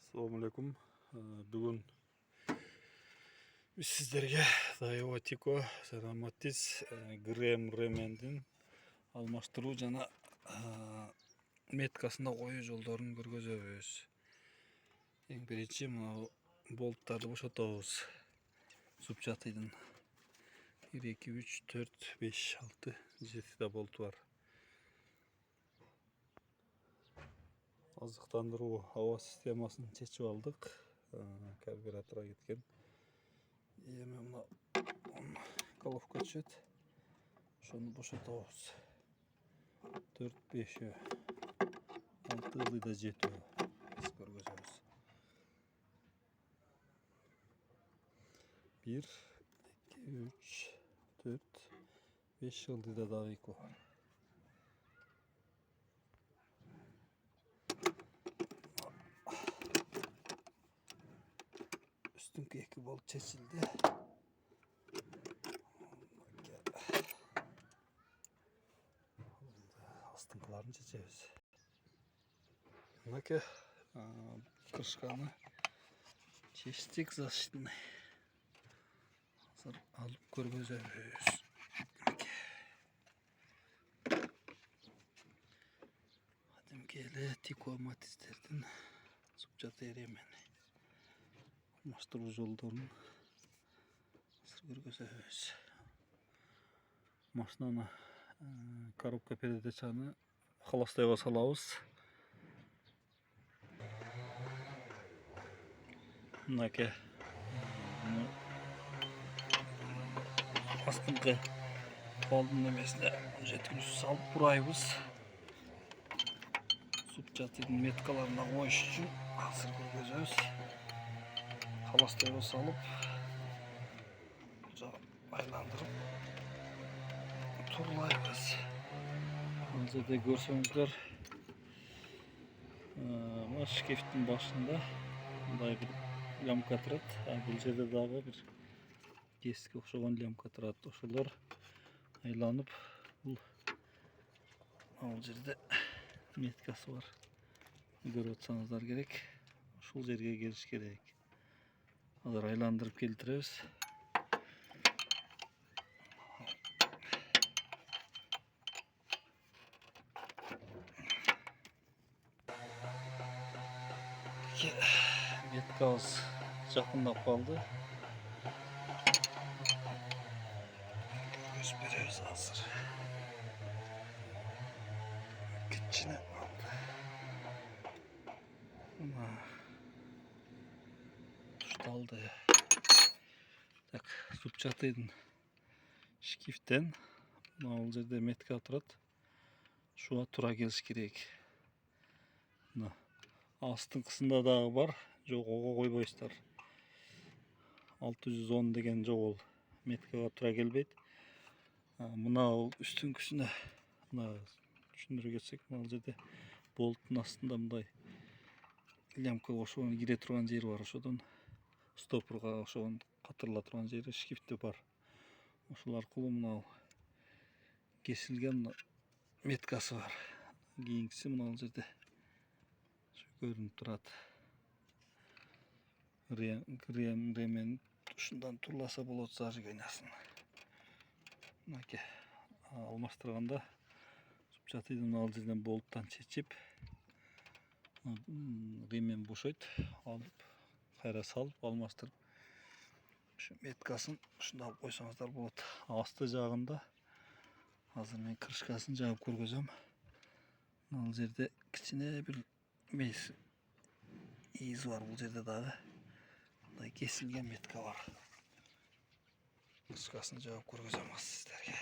Assalamualaikum. Бүгін біз сіздерге Daiwa Tico Ceramatis Грэм Ремендин алмаштыруу жана меткасында коюу жолдорун көргөзөбүз. Эң биринчи мына болттарды бошотобуз. Зубчатыйдын 1 2 3 4 5 6 7 болту бар. Азыктандыруу аба системасын чечип алдык. Карбюраторга кеткен. Эми мына головка түшөт. Ошону бошотобуз. 4 5 6 ылдыйда жетүү. Биз көргөзөбүз. 1 2 3 4 5 ылдыйда дагы 2 бар. Üstünkü 2 bolt çekildi. Астыңкыларын чечебиз. Мынакей крышканы чечтик защитный. Азыр алып көргөзөбүз. Кадимки эле Tico Matiz'тердин зубчаты ремени алмаштыруу жолдорун азыр көргөзөбүз. Машинаны коробка передачаны холостойго салабыз. Мынакей астыңкы балдын немесине жеткилүүсү салып бурайбыз. Зубчатыдын меткаларына коюш үчүн азыр көргөзөбүз. Холостойго салып айландырып турлайбыз. Мына жерде көрсөңүздөр мына шкафтын башында мындай бир лямка турат. Бул жерде дагы бир кеске окшогон лямка турат. Ошолор айланып бул жерде меткасы бар. Көрүп атсаңыздар керек. Ушул жерге келиш керек. Азыр айландырып келтиребиз. Меткабыз жакындап калды. Көз беребиз азыр. Кичине алды. Мына тушталды. Так, зубчатыдын шкифтен бул жерде метка турат. Шуга туура келиш керек. Мына астыңкысында дагы бар. Жогого койбойсуздар. 610 деген жогол меткага туура келбейт. Мына үстүнкүсүнө мына түшүндүрө кетсек, мына жерде болттун астында мындай лямка ошону кире турган жери бар. Ошодон стопорго ошогон катырыла турган жери шкифти бар. Ошол аркылуу мына кесилген меткасы бар. Кийинкиси мына жерде көрүнүп турат. Ремен ушундан турласа болот зажигайнясын. Мынакей алмаштырганда зубчатыдын ал жерден болттан чечип ремен бошойт, алып кайра салып алмаштырып ушу меткасын ушунда алып койсоңуздар болот. Асты жагында азыр мен крышкасын жаап көргөзөм. Ал жерде кичине бир мес из бар. Бул жерде дагы мындай кесилген метка бар. Крышкасын жаап көргөзөм сиздерге.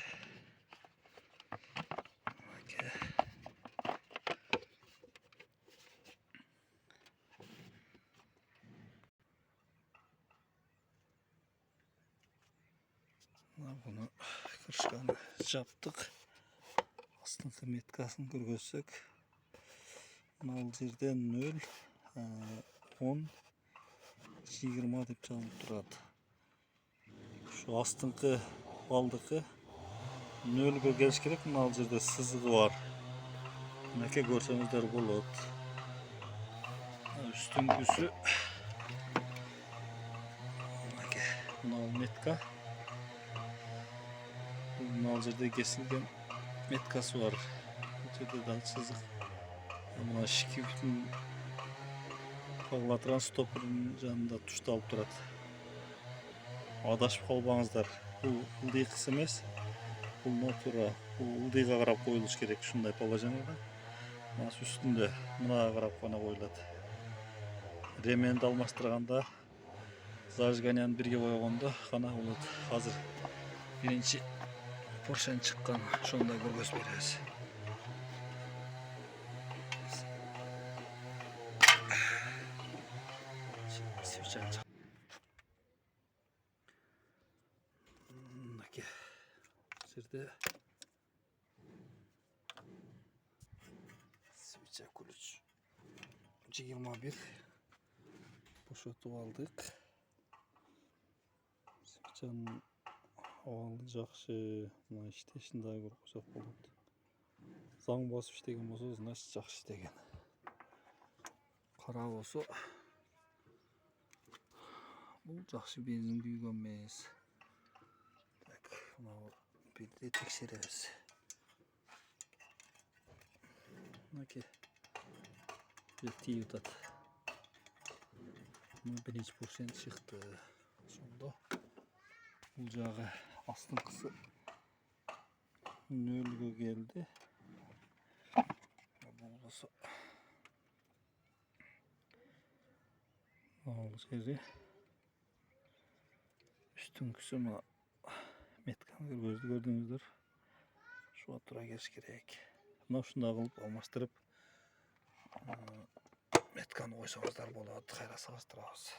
Bunu крышканы жаптык. Астыңкы меткасын көргөзсөк, мына жерде 0 10 20 деп жазылып турат. Şu астыңкы балдыкы 0ге келиш керек. Мына жерде сызыгы бар. Мынакей көрсөңүздөр болот. üstünküsü mına metka. Bunun alcırda kesilgen metkası var. Ötede dal çizik. Mına şiki bütün kağılatıran stopper'ın janında tuştalıp turadi. Adashıp kalbаңыздар. Bu ылдый kıs emes. Bu notura. Bu ылдыйга карап коюлуш керек ушундай положенияда. Мына үстүндө мынага карап гана коюлат. Ременди алмаштырганда зажиганияны бирге койгондо гана болот. Азыр биринчи поршень чыккан, ошондо көргөзүп беребиз. Мынакей. Жерде свеча ключ 21 бошотуп алдык. Свечанын абалы жакшы, мына иштешин дагы көрсөк болот. Заң басып иштеген болсо, значит жакшы иштеген. Кара болсо бул жакшы бензин күйгөн эмес. Так, мына бирде текшеребиз. Мынакей. Тиіп атат. Мына биринчи поршень чыкты. Ошондо бул жагы астыңкысы нөлгө келди. Бул болсо ал жери үстүңкүсү мына метканы көрдүңүздөр. Шуга туура келиш керек. Мына ушундай кылып алмаштырып метканы койсоңуздар болот. Кайра салыштырабыз.